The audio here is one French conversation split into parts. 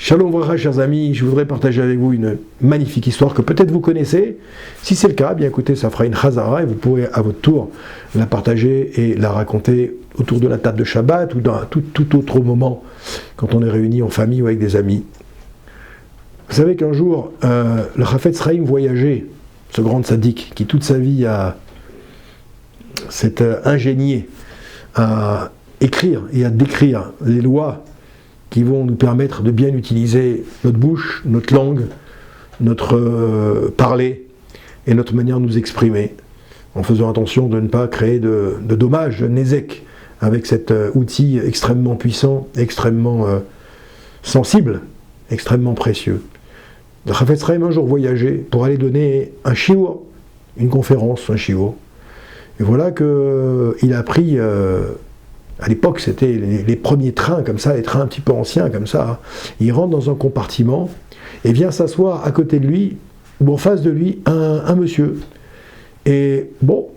Shalom Vracha, chers amis, je voudrais partager avec vous une magnifique histoire que peut-être vous connaissez. Si c'est le cas, bien écoutez, ça fera une chazara et vous pourrez à votre tour la partager et la raconter autour de la table de Shabbat ou dans tout autre moment quand on est réunis en famille ou avec des amis. Vous savez qu'un jour, le Chafetz Chaim voyageait, ce grand tzaddik qui toute sa vie s'est ingénié à écrire et à décrire les lois qui vont nous permettre de bien utiliser notre bouche, notre langue, notre parler et notre manière de nous exprimer, en faisant attention de ne pas créer de dommages, de nézek, avec cet outil extrêmement puissant, extrêmement sensible, extrêmement précieux. Le Chafetz Chaim un jour voyageait pour aller donner un shiur, une conférence, un shiur. Et voilà qu'il a pris... à l'époque, c'était les premiers trains comme ça, les trains un petit peu anciens comme ça. Il rentre dans un compartiment et vient s'asseoir à côté de lui, ou en face de lui, un monsieur. Et bon,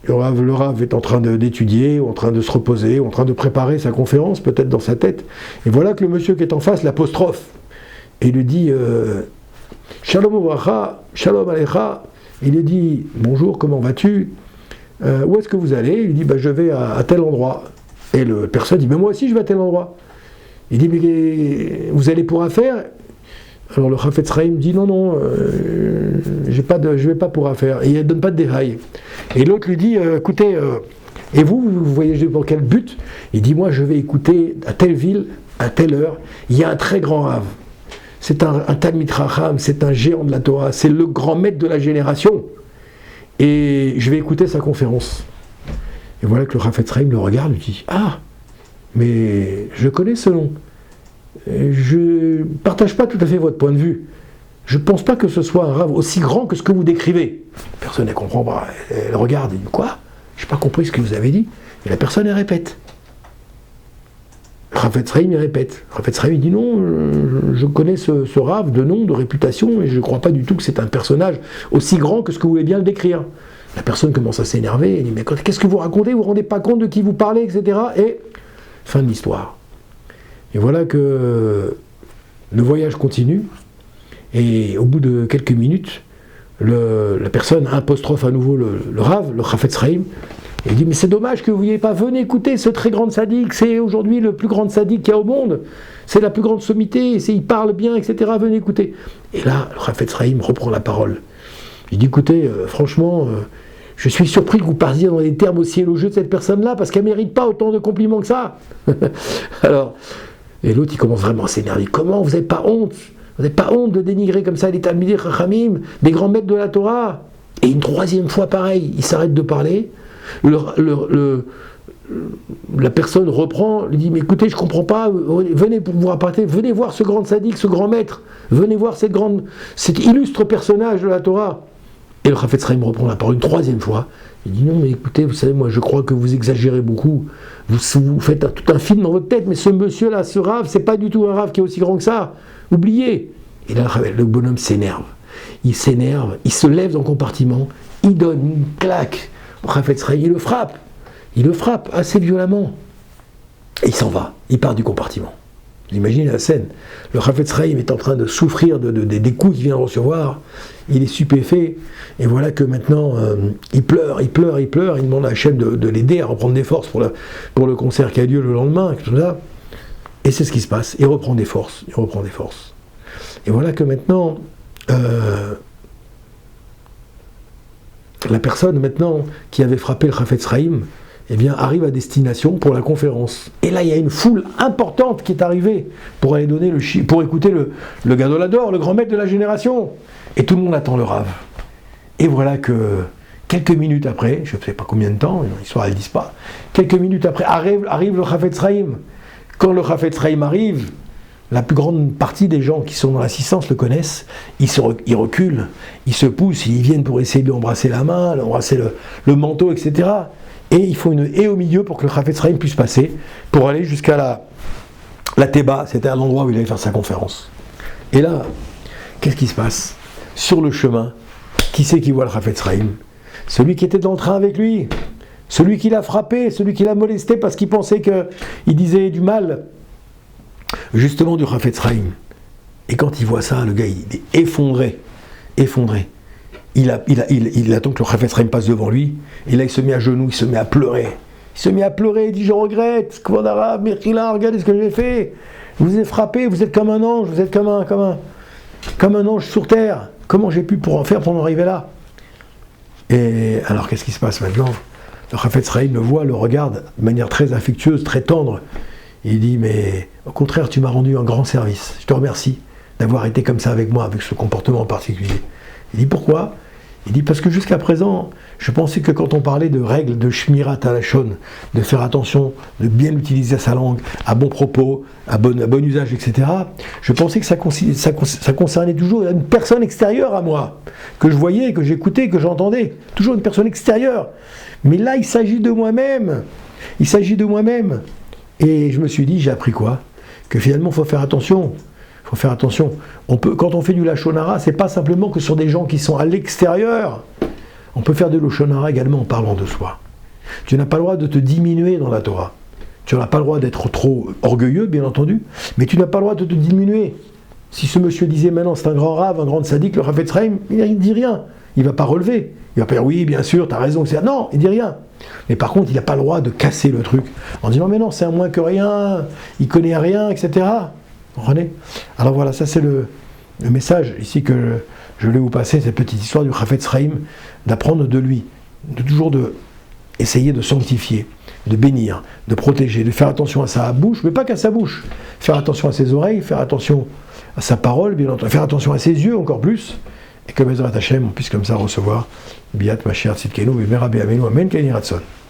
le Rav est en train d'étudier, ou en train de se reposer, ou en train de préparer sa conférence, peut-être dans sa tête. Et voilà que le monsieur qui est en face l'apostrophe. Et il lui dit Shalom Uvracha, Shalom Alecha. Il lui dit bonjour, comment vas-tu? Où est-ce que vous allez? Il lui dit je vais à tel endroit. Et la personne dit mais moi aussi je vais à tel endroit. Il dit mais vous allez pour affaire? Alors le Chafetz Chaim dit non, je vais pas pour affaire. Et il ne donne pas de détails. Et l'autre lui dit écoutez, et vous voyagez pour quel but? Il dit moi je vais écouter à telle ville, à telle heure, il y a un très grand Rav. C'est un Talmid Chacham, c'est un géant de la Torah, c'est le grand maître de la génération. Et je vais écouter sa conférence. Et voilà que le Chafetz Chaim le regarde et lui dit ah, mais je connais ce nom. Je ne partage pas tout à fait votre point de vue. Je ne pense pas que ce soit un Rav aussi grand que ce que vous décrivez. Personne ne comprend pas. Elle regarde et dit quoi? Je n'ai pas compris ce que vous avez dit. Et la personne elle répète. Le Chafetz Chaim il répète. Le Chafetz Chaim il dit non, je connais ce Rav de nom, de réputation, et je ne crois pas du tout que c'est un personnage aussi grand que ce que vous voulez bien le décrire. La personne commence à s'énerver, elle dit mais qu'est-ce que vous racontez? Vous ne vous rendez pas compte de qui vous parlez, etc. Et fin de l'histoire. Et voilà que le voyage continue, et au bout de quelques minutes, la personne apostrophe à nouveau le Rav, le Chafetz Chaim, et il dit mais c'est dommage que vous n'ayez pas, venez écouter ce très grand tzaddik, c'est aujourd'hui le plus grand tzaddik qu'il y a au monde, c'est la plus grande sommité, il parle bien, etc. Venez écouter. Et là, le Chafetz Chaim reprend la parole. Il dit écoutez, franchement, je suis surpris que vous parliez dans des termes aussi élogieux de cette personne-là, parce qu'elle ne mérite pas autant de compliments que ça. Alors, et l'autre il commence vraiment à s'énerver. Comment vous n'avez pas honte? Vous n'avez pas honte de dénigrer comme ça les Talmidei Chachamim, des grands maîtres de la Torah? Et une troisième fois pareil, il s'arrête de parler. La personne reprend, lui dit mais écoutez, je ne comprends pas, venez pour vous rapporter, venez voir ce grand tzaddik, ce grand maître, venez voir cet illustre personnage de la Torah. Et le Chafetz Chaim reprend la parole une troisième fois. Il dit non mais écoutez, vous savez, moi je crois que vous exagérez beaucoup, vous faites tout un film dans votre tête, mais ce monsieur là, ce Rav, c'est pas du tout un Rav qui est aussi grand que ça, oubliez. Et là le bonhomme s'énerve, il se lève dans le compartiment, il donne une claque au Chafetz Chaim, il le frappe assez violemment, et il s'en va, il part du compartiment. Vous imaginez la scène, le Chafetz Chaim est en train de souffrir des coups qu'il vient de recevoir, il est stupéfait, et voilà que maintenant il pleure, il demande à Hachem de l'aider à reprendre des forces pour le concert qui a lieu le lendemain, tout ça. Et c'est ce qui se passe, il reprend des forces. Et voilà que maintenant, la personne maintenant qui avait frappé le Chafetz Chaim, eh bien, arrive à destination pour la conférence. Et là, il y a une foule importante qui est arrivée pour aller pour écouter le Gadol Hador, le grand maître de la génération. Et tout le monde attend le Rav. Et voilà que quelques minutes après, je ne sais pas combien de temps, l'histoire ne le dit pas, quelques minutes après, arrive le Chafetz Chaim. Quand le Chafetz Chaim arrive, la plus grande partie des gens qui sont dans l'assistance le connaissent, ils reculent, ils se poussent, ils viennent pour essayer de lui embrasser la main, embrasser le manteau, etc. Et il faut une haie au milieu pour que le Chafetz Chaim puisse passer, pour aller jusqu'à la Théba, c'était à l'endroit où il allait faire sa conférence. Et là, qu'est-ce qui se passe? Sur le chemin, qui c'est qui voit le Chafetz Chaim? Celui qui était dans le train avec lui, celui qui l'a frappé, celui qui l'a molesté parce qu'il pensait qu'il disait du mal, justement, du Chafetz Chaim. Et quand il voit ça, le gars, il est effondré. Effondré. Il attend que le Chafetz Chaim passe devant lui, et là il se met à genoux, il se met à pleurer. Il se met à pleurer, il dit je regrette, Kvod Arav, Mechila, regardez ce que j'ai fait. Je vous ai frappé, vous êtes comme un ange, vous êtes comme un ange sur terre. Comment j'ai pu pour en arriver là? Et alors qu'est-ce qui se passe maintenant? Le Chafetz Chaim le voit, le regarde de manière très affectueuse, très tendre. Il dit mais au contraire tu m'as rendu un grand service, je te remercie d'avoir été comme ça avec moi, avec ce comportement en particulier. Il dit pourquoi? Il dit parce que jusqu'à présent, je pensais que quand on parlait de règles de shmirat halashon, de faire attention, de bien utiliser sa langue, à bon propos, à bon usage, etc., je pensais que ça concernait toujours une personne extérieure à moi, que je voyais, que j'écoutais, que j'entendais, toujours une personne extérieure. Mais là, il s'agit de moi-même. Il s'agit de moi-même. Et je me suis dit, j'ai appris quoi? Que finalement, il faut faire attention. Il faut faire attention. Quand on fait du Lachon Hara, c'est pas simplement que sur des gens qui sont à l'extérieur. On peut faire de Lachon Hara également en parlant de soi. Tu n'as pas le droit de te diminuer dans la Torah. Tu n'as pas le droit d'être trop orgueilleux, bien entendu, mais tu n'as pas le droit de te diminuer. Si ce monsieur disait maintenant c'est un grand rave, un grand sadique, le Chafetz Chaim, il ne dit rien. Il ne va pas relever. Il va pas dire oui, bien sûr, tu as raison, etc. Non, il ne dit rien. Mais par contre, il n'a pas le droit de casser le truc en disant mais non, c'est un moins que rien, il connaît rien, etc. Vous comprenez? Alors voilà, ça c'est le message ici que je voulais vous passer, cette petite histoire du Chafetz Chaim, d'apprendre de lui, essayer de sanctifier, de bénir, de protéger, de faire attention à sa bouche, mais pas qu'à sa bouche, faire attention à ses oreilles, faire attention à sa parole, bien entendu, faire attention à ses yeux encore plus, et que Bezrat Hashem, on puisse comme ça recevoir Biat Mashiach Tzidkenu, Bimera Be'amenu, Amen, Keni Ratson.